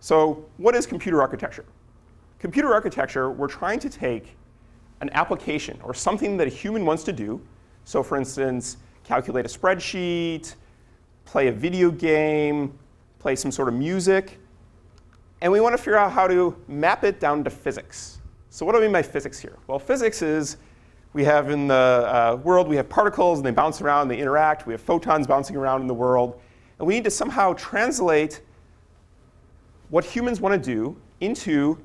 So what is computer architecture? Computer architecture, we're trying to take an application or something that a human wants to do. So for instance, calculate a spreadsheet, play a video game, play some sort of music. And we want to figure out how to map it down to physics. So what do I mean by physics here? Well, physics is we have in the world, we have particles, and they bounce around, they interact. We have photons bouncing around in the world. And we need to somehow translate what humans want to do into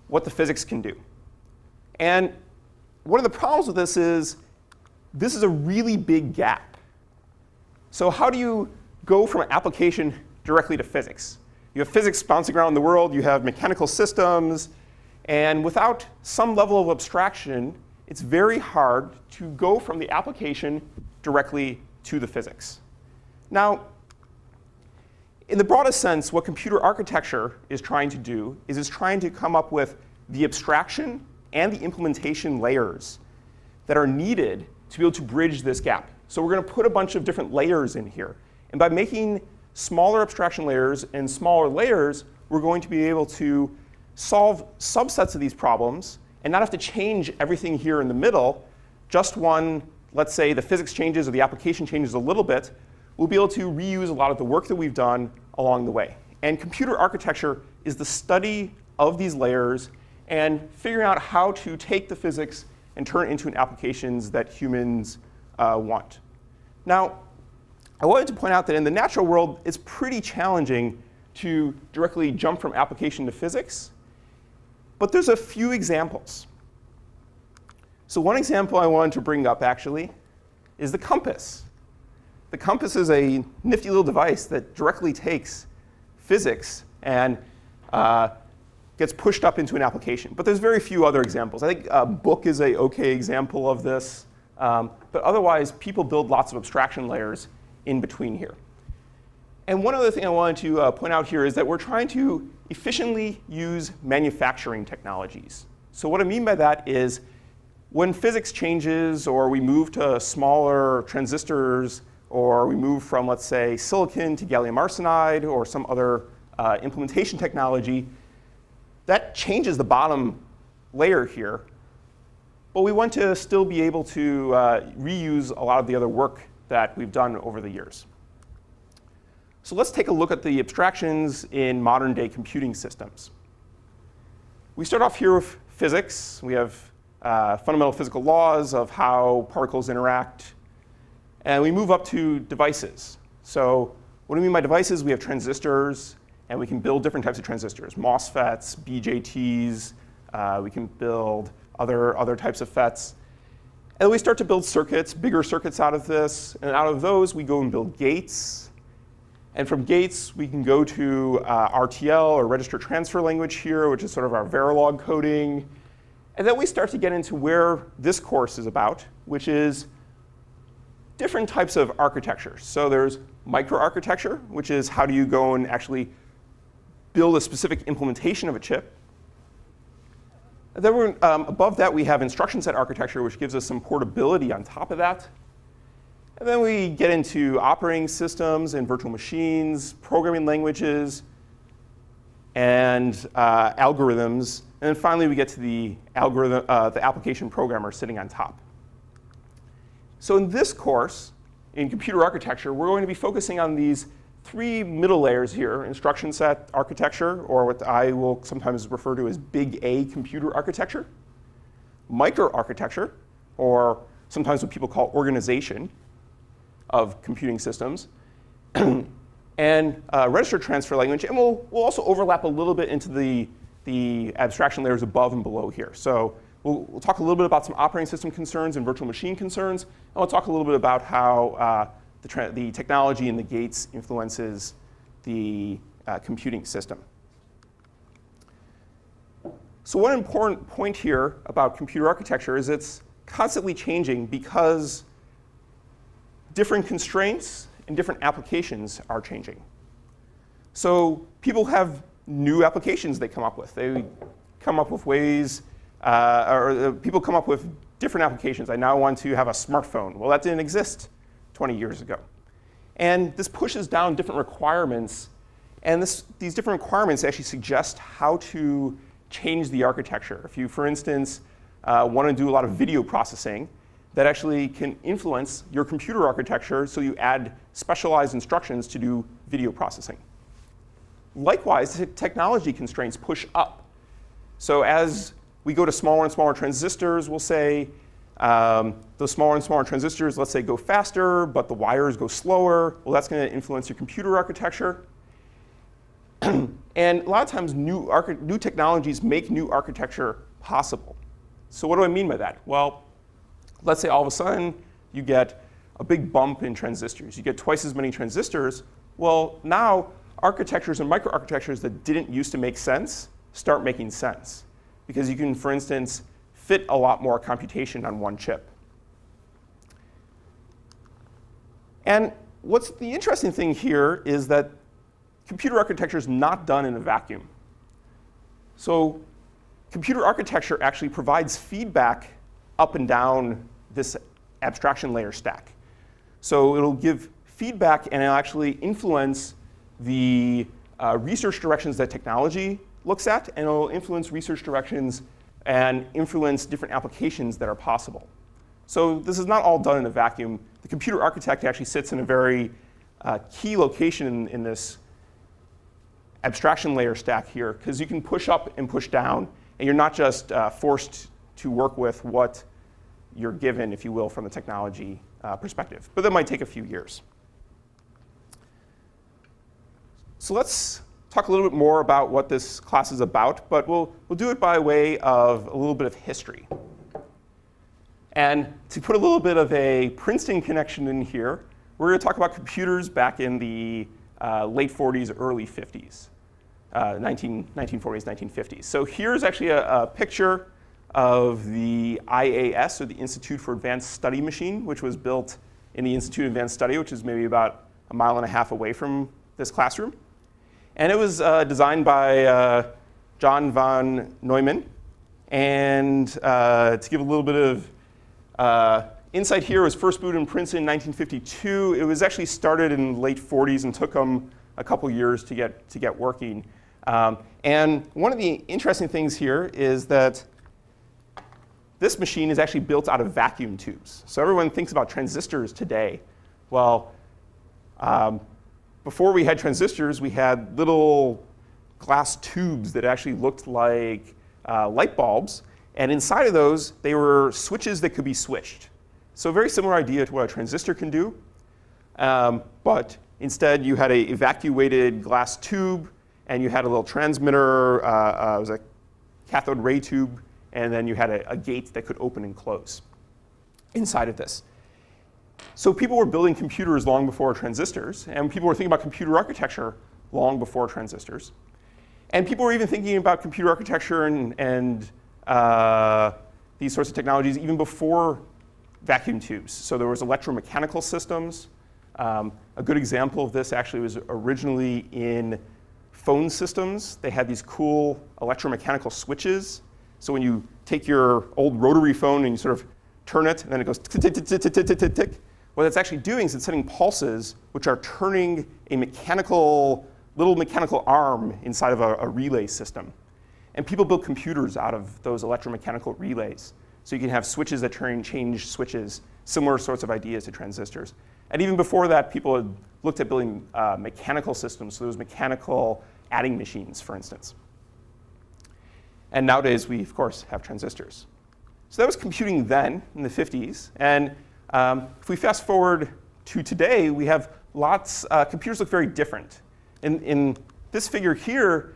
what the physics can do. And one of the problems with this is a really big gap. So how do you go from an application directly to physics? You have physics bouncing around the world. You have mechanical systems. And without some level of abstraction, it's very hard to go from the application directly to the physics. Now, in the broadest sense, what computer architecture is trying to do is it's trying to come up with the abstraction and the implementation layers that are needed to be able to bridge this gap. So we're going to put a bunch of different layers in here. And by making smaller abstraction layers and smaller layers, we're going to be able to solve subsets of these problems and not have to change everything here in the middle. Just one, let's say the physics changes or the application changes a little bit, we'll be able to reuse a lot of the work that we've done along the way. And computer architecture is the study of these layers and figuring out how to take the physics and turn it into applications that humans want. Now, I wanted to point out that in the natural world, it's pretty challenging to directly jump from application to physics. But there's a few examples. So one example I wanted to bring up, actually, is the compass. The compass is a nifty little device that directly takes physics and gets pushed up into an application. But there's very few other examples. I think a book is an OK example of this. But otherwise, people build lots of abstraction layers in between here. And one other thing I wanted to point out here is that we're trying to efficiently use manufacturing technologies. So what I mean by that is when physics changes, or we move to smaller transistors, or we move from, let's say, silicon to gallium arsenide, or some other implementation technology, that changes the bottom layer here. But we want to still be able to reuse a lot of the other work that we've done over the years. So let's take a look at the abstractions in modern day computing systems. We start off here with physics. We have fundamental physical laws of how particles interact. And we move up to devices. So what do we mean by devices? We have transistors. And we can build different types of transistors, MOSFETs, BJTs. We can build other types of FETs. And we start to build circuits, bigger circuits out of this. And out of those, we go and build gates. And from gates, we can go to RTL, or register transfer language here, which is sort of our Verilog coding. And then we start to get into where this course is about, which is different types of architecture. So there's microarchitecture, which is how do you go and actually build a specific implementation of a chip. And then above that, we have instruction set architecture, which gives us some portability on top of that. And then we get into operating systems and virtual machines, programming languages, and algorithms. And then finally, we get to the application programmer sitting on top. So in this course, in computer architecture, we're going to be focusing on these three middle layers here: instruction set architecture, or what I will sometimes refer to as big A computer architecture; microarchitecture, or sometimes what people call organization of computing systems; and register transfer language. And we'll also overlap a little bit into the abstraction layers above and below here. So we'll talk a little bit about some operating system concerns and virtual machine concerns. And we'll talk a little bit about how the technology in the gates influences the computing system. So one important point here about computer architecture is it's constantly changing because different constraints and different applications are changing. So people have new applications they come up with. They come up with ways, people come up with different applications. I now want to have a smartphone. Well, that didn't exist 20 years ago. And this pushes down different requirements And these different requirements actually suggest how to change the architecture. If you, for instance, want to do a lot of video processing, that actually can influence your computer architecture, so you add specialized instructions to do video processing. Likewise, technology constraints push up. So as we go to smaller and smaller transistors, we'll say those smaller and smaller transistors, let's say, go faster, but the wires go slower. Well, that's going to influence your computer architecture. And a lot of times, new technologies make new architecture possible. So what do I mean by that? Well, let's say all of a sudden you get a big bump in transistors. You get twice as many transistors. Well, now architectures and microarchitectures that didn't used to make sense start making sense. Because you can, for instance, fit a lot more computation on one chip. And what's the interesting thing here is that computer architecture is not done in a vacuum. So computer architecture actually provides feedback up and down this abstraction layer stack. So it'll give feedback, and it'll actually influence the research directions that technology looks at, and it'll influence research directions and influence different applications that are possible. So this is not all done in a vacuum. The computer architect actually sits in a very key location in this abstraction layer stack here, because you can push up and push down, and you're not just forced to work with what you're given, if you will, from the technology perspective. But that might take a few years. So let's talk a little bit more about what this class is about, but we'll do it by way of a little bit of history. And to put a little bit of a Princeton connection in here, we're going to talk about computers back in the late 40s, early 50s, 1940s, 1950s. So here's actually a picture of the IAS, or the Institute for Advanced Study machine, which was built in the Institute of Advanced Study, which is maybe about 1.5 miles away from this classroom. And it was designed by John von Neumann. And to give a little bit of insight here, it was first booted in Princeton in 1952. It was actually started in the late 40s and took them a couple years to get working. And one of the interesting things here is that this machine is actually built out of vacuum tubes. So everyone thinks about transistors today. Well, before we had transistors, we had little glass tubes that actually looked like light bulbs. And inside of those, they were switches that could be switched. So a very similar idea to what a transistor can do. But instead, you had an evacuated glass tube, and you had a little transmitter. It was a cathode ray tube. And then you had a gate that could open and close inside of this. So people were building computers long before transistors, and people were thinking about computer architecture long before transistors. And people were even thinking about computer architecture and these sorts of technologies even before vacuum tubes. So there was electromechanical systems. A good example of this actually was originally in phone systems. They had these cool electromechanical switches. So when you take your old rotary phone and you sort of turn it, and then it goes tick, tick, tick, tick, tick, tick, tick, tick. What it's actually doing is it's sending pulses, which are turning a little mechanical arm inside of a relay system. And people built computers out of those electromechanical relays. So you can have switches that change switches, similar sorts of ideas to transistors. And even before that, people had looked at building mechanical systems. So there was mechanical adding machines, for instance. And nowadays, we, of course, have transistors. So that was computing then, in the 50s. And if we fast forward to today, we have computers look very different. In this figure here,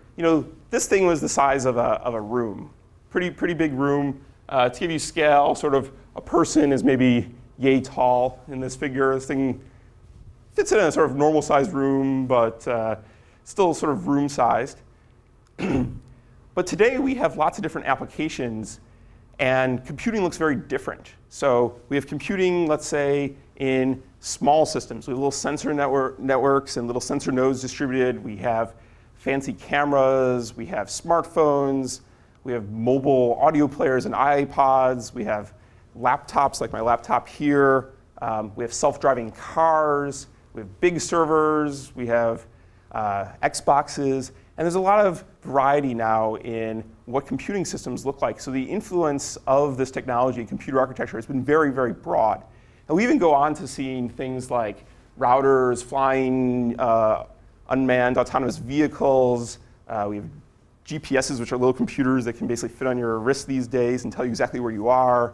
this thing was the size of a room. Pretty big room. To give you scale, sort of a person is maybe yay tall in this figure. This thing fits in a sort of normal-sized room, but still sort of room-sized. But today, we have lots of different applications, and computing looks very different. So we have computing, let's say, in small systems. We have little sensor networks and little sensor nodes distributed. We have fancy cameras. We have smartphones. We have mobile audio players and iPods. We have laptops, like my laptop here. We have self-driving cars. We have big servers. We have Xboxes, and there's a lot of variety now in what computing systems look like. So the influence of this technology in computer architecture has been very, very broad. And we even go on to seeing things like routers, flying unmanned autonomous vehicles. We have GPSs, which are little computers that can basically fit on your wrist these days and tell you exactly where you are.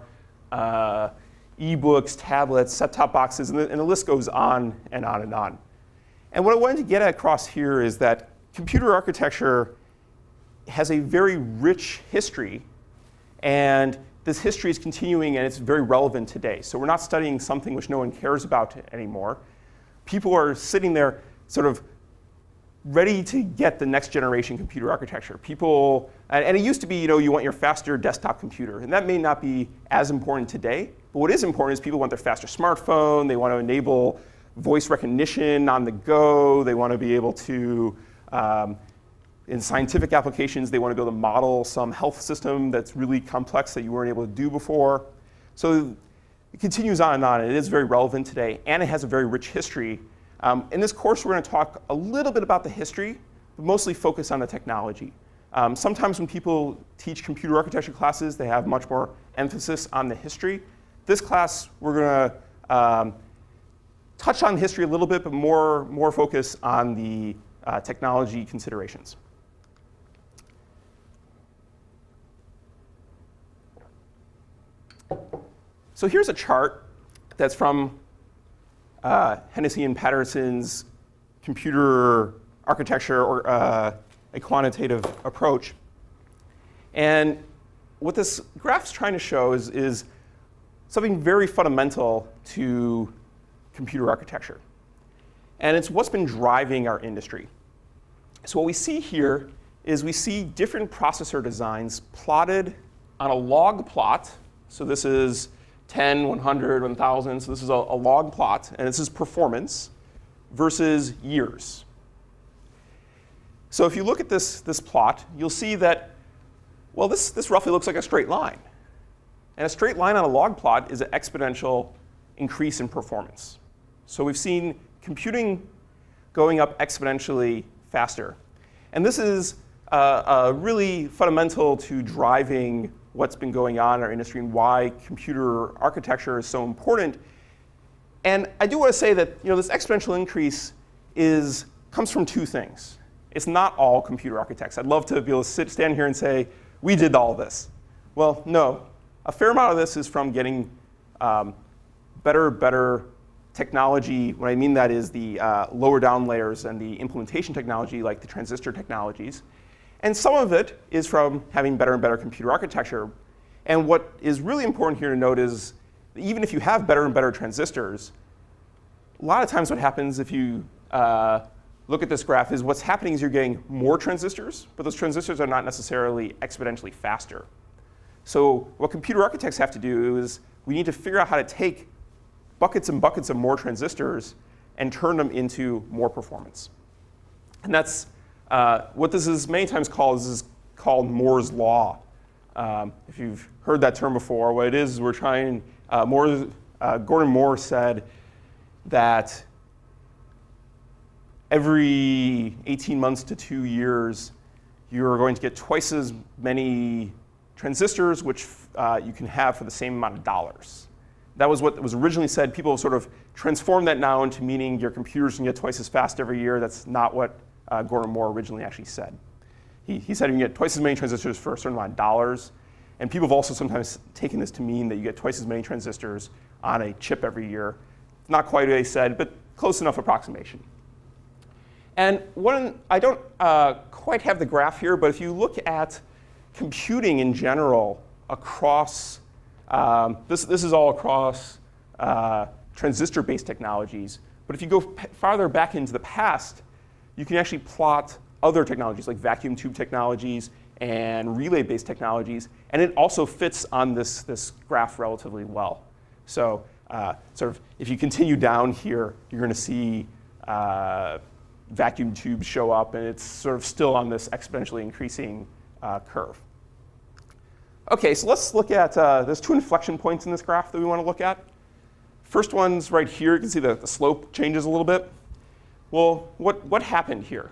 E-books, tablets, set-top boxes, and the list goes on and on and on. And what I wanted to get across here is that computer architecture has a very rich history, and this history is continuing and it's very relevant today. So we're not studying something which no one cares about anymore. People are sitting there sort of ready to get the next generation computer architecture. People, and it used to be, you want your faster desktop computer, and that may not be as important today, but what is important is people want their faster smartphone, they want to enable voice recognition on the go, they want to be able to, in scientific applications, they want to be able to model some health system that's really complex that you weren't able to do before. So it continues on and on, and it is very relevant today, and it has a very rich history. In this course, we're going to talk a little bit about the history, but mostly focus on the technology. Sometimes when people teach computer architecture classes, they have much more emphasis on the history. This class, we're going to touch on history a little bit, but more focus on the technology considerations. So here's a chart that's from Hennessy and Patterson's computer architecture, or a quantitative approach. And what this graph's trying to show is something very fundamental to computer architecture. And it's what's been driving our industry. So what we see here is we see different processor designs plotted on a log plot. So this is 10, 100, 1,000. So this is a log plot, and this is performance versus years. So if you look at this plot, you'll see that, well, this roughly looks like a straight line. And a straight line on a log plot is an exponential increase in performance. So we've seen computing going up exponentially faster. And this is really fundamental to driving what's been going on in our industry and why computer architecture is so important. And I do want to say that this exponential increase comes from two things. It's not all computer architects. I'd love to be able to stand here and say, we did all this. Well, no. A fair amount of this is from getting better technology. What I mean that is the lower down layers and the implementation technology, like the transistor technologies. And some of it is from having better and better computer architecture. And what is really important here to note is that even if you have better and better transistors, a lot of times what happens if you look at this graph is what's happening is you're getting more transistors, but those transistors are not necessarily exponentially faster. So what computer architects have to do is we need to figure out how to take buckets and buckets of more transistors and turn them into more performance. And that's what this is many times called called Moore's Law. If you've heard that term before, what it is we're trying, Gordon Moore said that every 18 months to 2 years, you're going to get twice as many transistors, which you can have for the same amount of dollars. That was what was originally said. People have sort of transformed that now into meaning your computers can get twice as fast every year. That's not what Gordon Moore originally actually said. He said you can get twice as many transistors for a certain amount of dollars. And people have also sometimes taken this to mean that you get twice as many transistors on a chip every year. It's not quite what he said, but close enough approximation. And I don't quite have the graph here, but if you look at computing in general across, this is all across transistor-based technologies. But if you go farther back into the past, you can actually plot other technologies like vacuum tube technologies and relay-based technologies. And it also fits on this graph relatively well. So sort of if you continue down here, you're going to see vacuum tubes show up. And it's sort of still on this exponentially increasing curve. OK, so let's look at, there's two inflection points in this graph that we want to look at. First one's right here. You can see the slope changes a little bit. Well, what happened here?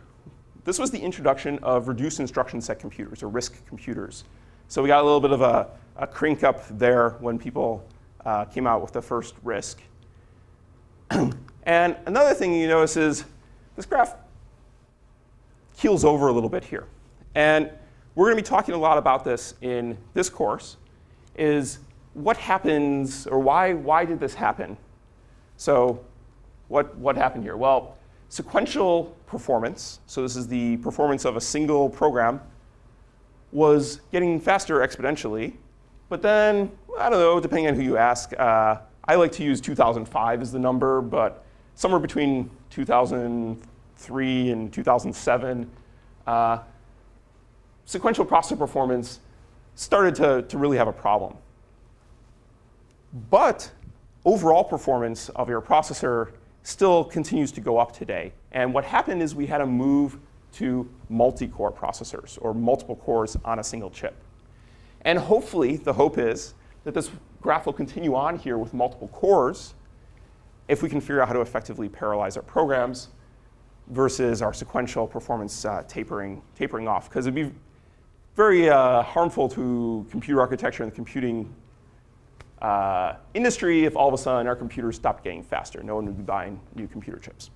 This was the introduction of reduced instruction set computers, or RISC computers. So we got a little bit of a crink up there when people came out with the first RISC. And another thing you notice is this graph keels over a little bit here. And we're going to be talking a lot about this in this course, is what happens, or why did this happen? So what happened here? Well, sequential performance, so this is the performance of a single program, was getting faster exponentially. But then, I don't know, depending on who you ask, I like to use 2005 as the number, but somewhere between 2003 and 2007, sequential processor performance started to really have a problem. But overall performance of your processor still continues to go up today. And what happened is we had a move to multi-core processors, or multiple cores on a single chip. And hopefully, the hope is that this graph will continue on here with multiple cores if we can figure out how to effectively parallelize our programs versus our sequential performance tapering off. Because it'd be very harmful to computer architecture and the computing industry if all of a sudden our computers stopped getting faster. No one would be buying new computer chips.